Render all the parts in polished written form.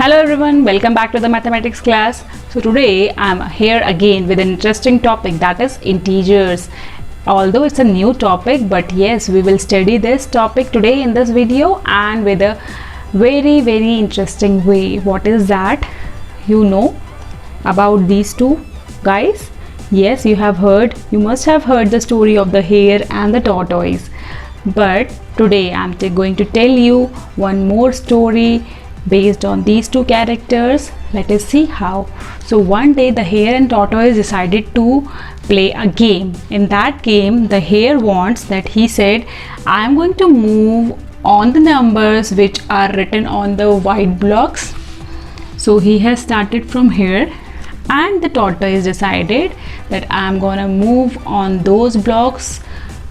Hello everyone, welcome back to the mathematics class. So today I'm here again with an interesting topic, that is integers. Although it's a new topic, but yes, we will study this topic today in this video and with a very interesting way. What is that? You know about these two guys? Yes, you must have heard the story of the hare and the tortoise. But today I'm going to tell you one more story based on these two characters. Let us see how. So one day the hare and tortoise decided to play a game. In that game, the hare wants that he said, I am going to move on the numbers which are written on the white blocks. So he has started from here, and the tortoise decided that I am gonna move on those blocks,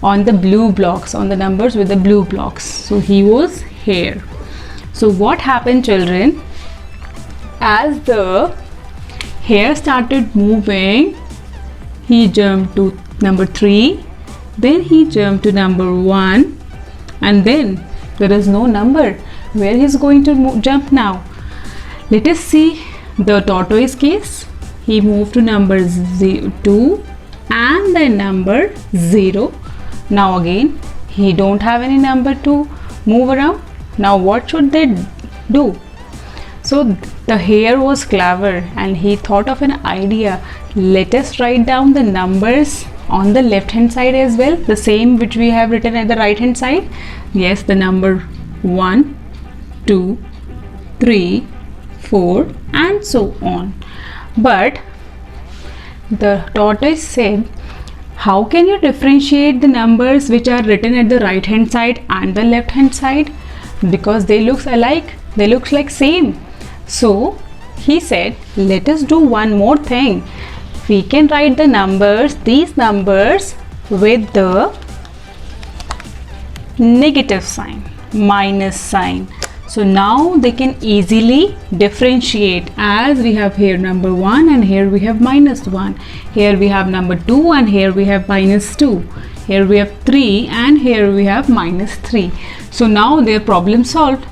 on the blue blocks, on the numbers with the blue blocks. So he was hare. So what happened, children? As the hare started moving, he jumped to number 3, then he jumped to number 1, and then there is no number where he's going to jump now. Let us see the tortoise case. He moved to number 2 and then number 0. Now again he don't have any number to move around. Now what should they do? So the hare was clever and he thought of an idea. Let us write down the numbers on the left hand side as well, the same which we have written at the right hand side. Yes, the number 1, 2, 3, 4 and so on. But the tortoise said, how can you differentiate the numbers which are written at the right hand side and the left hand side? Because they look alike, they look like same. So he said, let us do one more thing. We can write the numbers, these numbers, with the negative sign, minus sign. So now they can easily differentiate, as we have here number 1 and here we have minus 1. Here we have number 2 and here we have minus 2. Here we have 3 and here we have minus 3. So now their problem solved.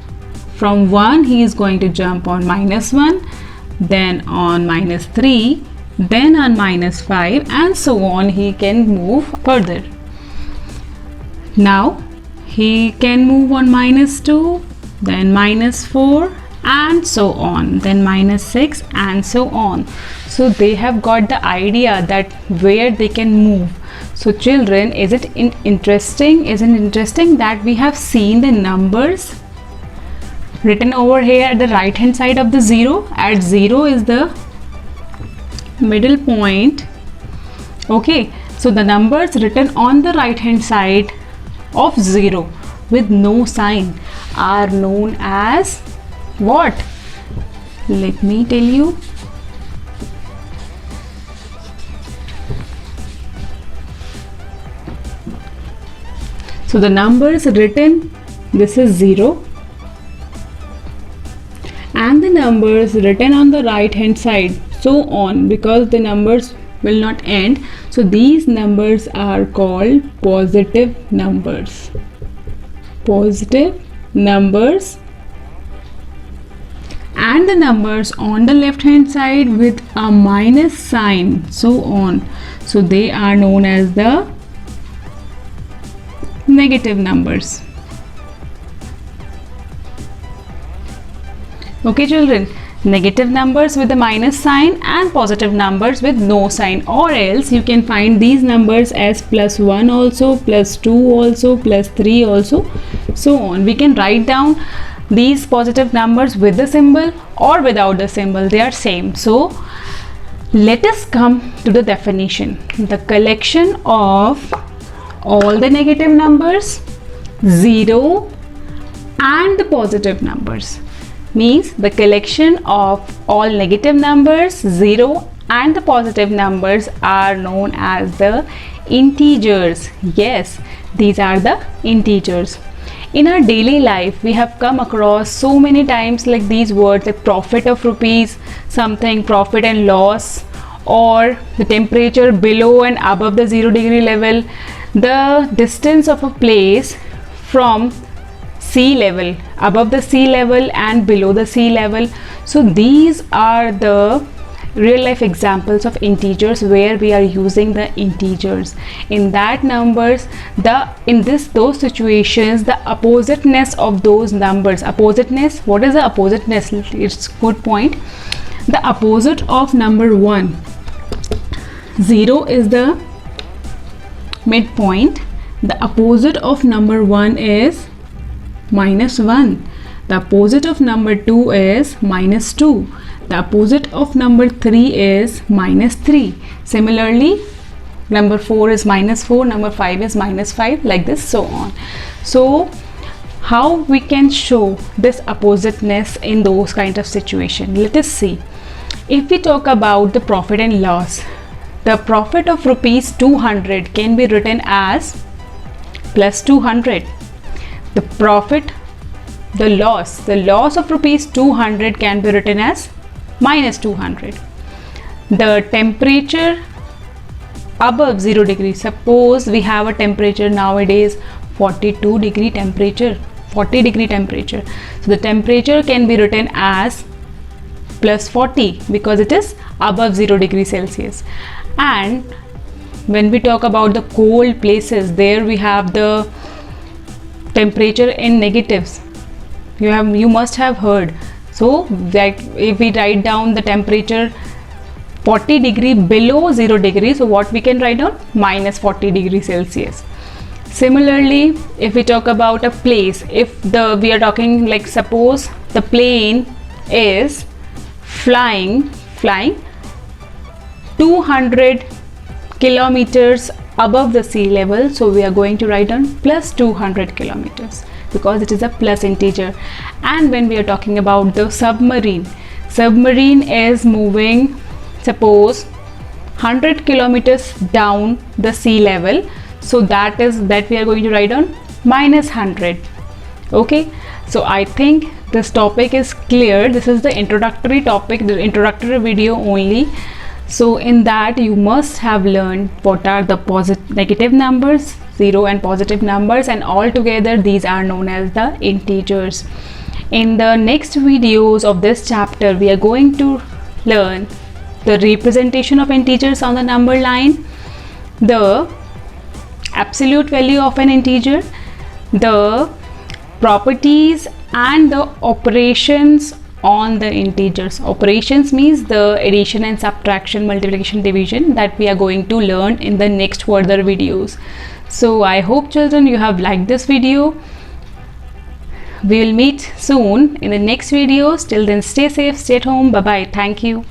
From 1 he is going to jump on minus 1, then on minus 3, then on minus 5 and so on. He can move further. Now he can move on minus 2, then minus 4 and so on, then minus 6 and so on. So they have got the idea that where they can move. So children, isn't it interesting that we have seen the numbers written over here at the right hand side of the 0. At 0 is the middle point. Okay, so the numbers written on the right hand side of 0 with no sign are known as what? Let me tell you. So the numbers written, this is 0, and the numbers written on the right hand side, so on, because the numbers will not end. So these numbers are called positive numbers. Positive numbers. And the numbers on the left hand side with a minus sign, so on. So they are known as the negative numbers. Okay children, negative numbers with a minus sign and positive numbers with no sign, or else you can find these numbers as plus 1 also, plus 2 also, plus 3 also, so on. We can write down these positive numbers with the symbol or without the symbol, they are same. So let us come to the definition. The collection of all the negative numbers, 0 and the positive numbers, means the collection of all negative numbers, 0 and the positive numbers are known as the integers. Yes, these are the integers. In our daily life, we have come across so many times like these words, like profit of rupees, something, profit and loss, or the temperature below and above the 0 degree level, the distance of a place from sea level, above the sea level and below the sea level. So these are the real life examples of integers where we are using the integers. In that numbers, those situations, the oppositeness of those numbers, oppositeness, what is the oppositeness? It's good point. The opposite of number 1, 0 is the midpoint. The opposite of number 1 is -1. The opposite of number 2 is -2. The opposite of number 3 is -3. Similarly, number 4 is -4, number 5 is -5, like this, so on. So how we can show this oppositeness in those kind of situation? Let us see. If we talk about the profit and loss, the profit of rupees 200 can be written as plus 200. The profit, the loss of rupees 200 can be written as minus 200. The temperature above 0 degree, suppose we have a temperature nowadays 42 degree temperature, 40 degree temperature, so the temperature can be written as plus 40 because it is above 0 degree Celsius. And when we talk about the cold places, there we have the temperature in negatives. You must have heard. So that if we write down the temperature 40 degree below 0 degree, so what we can write down? Minus 40 degree Celsius. Similarly, if we talk about a place, if we are talking like, suppose the plane is flying 200 kilometers above the sea level, so we are going to write down plus 200 kilometers because it is a plus integer. And when we are talking about the submarine is moving, suppose 100 kilometers down the sea level, so that we are going to write down minus 100. Okay, so I think this topic is clear. This is the introductory topic, the introductory video only. So in that you must have learned what are the negative numbers, 0 and positive numbers, and all together these are known as the integers. In the next videos of this chapter, we are going to learn the representation of integers on the number line, the absolute value of an integer, the properties and the operations on the integers. Operations means the addition and subtraction, multiplication, division, that we are going to learn in the next further videos. So I hope children you have liked this video. We will meet soon in the next videos. Till then, stay safe, stay at home. Bye bye. Thank you.